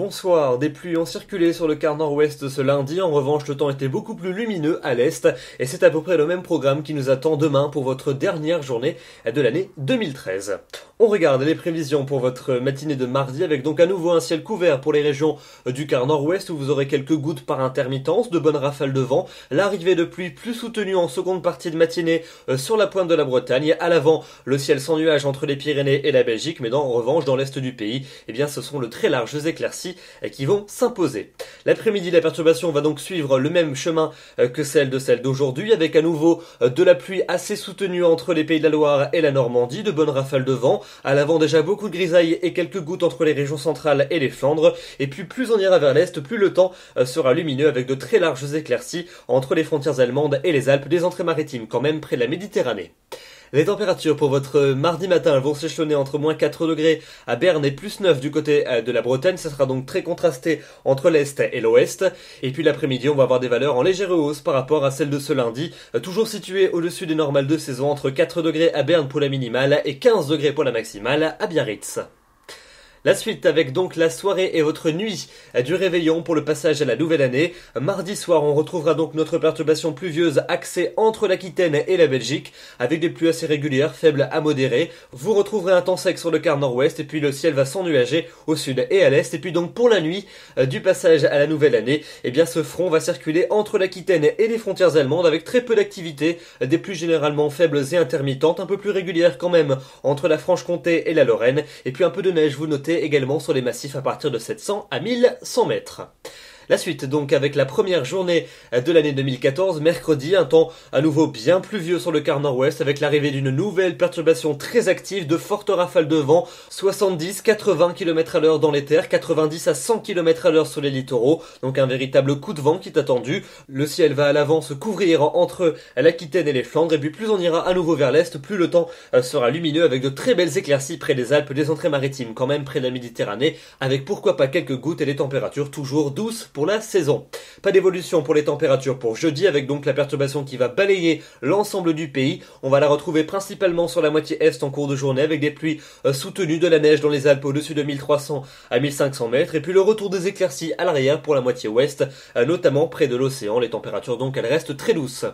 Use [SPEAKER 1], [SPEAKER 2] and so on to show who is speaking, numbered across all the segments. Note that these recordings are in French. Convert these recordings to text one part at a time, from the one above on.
[SPEAKER 1] bonsoir. Des pluies ont circulé sur le quart nord-ouest ce lundi. En revanche, le temps était beaucoup plus lumineux à l'est. Et c'est à peu près le même programme qui nous attend demain pour votre dernière journée de l'année 2013. On regarde les prévisions pour votre matinée de mardi avec donc à nouveau un ciel couvert pour les régions du quart nord-ouest où vous aurez quelques gouttes par intermittence, de bonnes rafales de vent, l'arrivée de pluie plus soutenue en seconde partie de matinée sur la pointe de la Bretagne. À l'avant, le ciel sans nuages entre les Pyrénées et la Belgique, mais en revanche, dans l'est du pays, ce sont de très larges éclaircies qui vont s'imposer. L'après-midi, la perturbation va donc suivre le même chemin que celle d'aujourd'hui, avec à nouveau de la pluie assez soutenue entre les Pays de la Loire et la Normandie, de bonnes rafales de vent. À l'avant, déjà beaucoup de grisailles et quelques gouttes entre les régions centrales et les Flandres. Et puis plus on ira vers l'est, plus le temps sera lumineux avec de très larges éclaircies entre les frontières allemandes et les Alpes, des entrées maritimes quand même près de la Méditerranée. Les températures pour votre mardi matin vont s'échelonner entre moins 4 degrés à Berne et plus 9 du côté de la Bretagne. Ça sera donc très contrasté entre l'Est et l'Ouest. Et puis l'après-midi, on va avoir des valeurs en légère hausse par rapport à celles de ce lundi. Toujours situées au-dessus des normales de saison, entre 4 degrés à Berne pour la minimale et 15 degrés pour la maximale à Biarritz. La suite avec donc la soirée et votre nuit du réveillon pour le passage à la nouvelle année. Mardi soir, on retrouvera donc notre perturbation pluvieuse axée entre l'Aquitaine et la Belgique avec des pluies assez régulières, faibles à modérées. Vous retrouverez un temps sec sur le quart nord-ouest et puis le ciel va s'ennuager au sud et à l'est. Et puis donc pour la nuit du passage à la nouvelle année, ce front va circuler entre l'Aquitaine et les frontières allemandes avec très peu d'activité, des pluies généralement faibles et intermittentes, un peu plus régulières quand même entre la Franche-Comté et la Lorraine. Et puis un peu de neige, vous notez également sur les massifs à partir de 700 à 1100 mètres. La suite donc avec la première journée de l'année 2014, mercredi, un temps à nouveau bien pluvieux sur le quart nord-ouest avec l'arrivée d'une nouvelle perturbation très active, de fortes rafales de vent, 70-80 km à l'heure dans les terres, 90 à 100 km à l'heure sur les littoraux, donc un véritable coup de vent qui est attendu. Le ciel va à l'avant se couvrir entre l'Aquitaine et les Flandres, et puis plus on ira à nouveau vers l'est, plus le temps sera lumineux avec de très belles éclaircies près des Alpes, des entrées maritimes quand même près de la Méditerranée, avec pourquoi pas quelques gouttes et les températures toujours douces pour la saison. Pas d'évolution pour les températures pour jeudi avec donc la perturbation qui va balayer l'ensemble du pays. On va la retrouver principalement sur la moitié est en cours de journée avec des pluies soutenues, de la neige dans les Alpes au-dessus de 1300 à 1500 mètres et puis le retour des éclaircies à l'arrière pour la moitié ouest, notamment près de l'océan. Les températures donc elles restent très douces.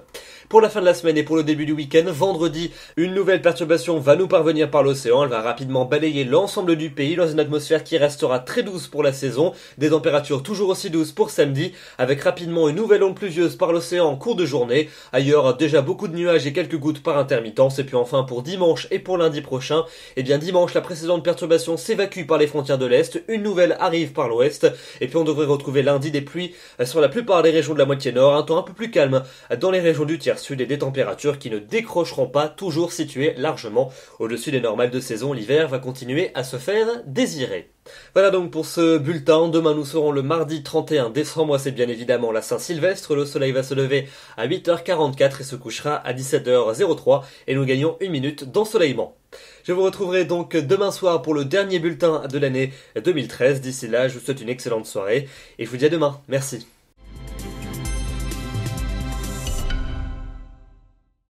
[SPEAKER 1] Pour la fin de la semaine et pour le début du week-end, vendredi, une nouvelle perturbation va nous parvenir par l'océan. Elle va rapidement balayer l'ensemble du pays dans une atmosphère qui restera très douce pour la saison. Des températures toujours aussi douces pour samedi, avec rapidement une nouvelle onde pluvieuse par l'océan en cours de journée. Ailleurs, déjà beaucoup de nuages et quelques gouttes par intermittence. Et puis enfin pour dimanche et pour lundi prochain, dimanche, la précédente perturbation s'évacue par les frontières de l'Est. Une nouvelle arrive par l'Ouest. Et puis on devrait retrouver lundi des pluies sur la plupart des régions de la moitié nord. Un temps un peu plus calme dans les régions du tiers sud et des températures qui ne décrocheront pas, toujours situées largement au-dessus des normales de saison. L'hiver va continuer à se faire désirer. Voilà donc pour ce bulletin. Demain nous serons le mardi 31 décembre, c'est bien évidemment la Saint-Sylvestre. Le soleil va se lever à 8h44 et se couchera à 17h03 et nous gagnons une minute d'ensoleillement. Je vous retrouverai donc demain soir pour le dernier bulletin de l'année 2013. D'ici là, je vous souhaite une excellente soirée et je vous dis à demain. Merci.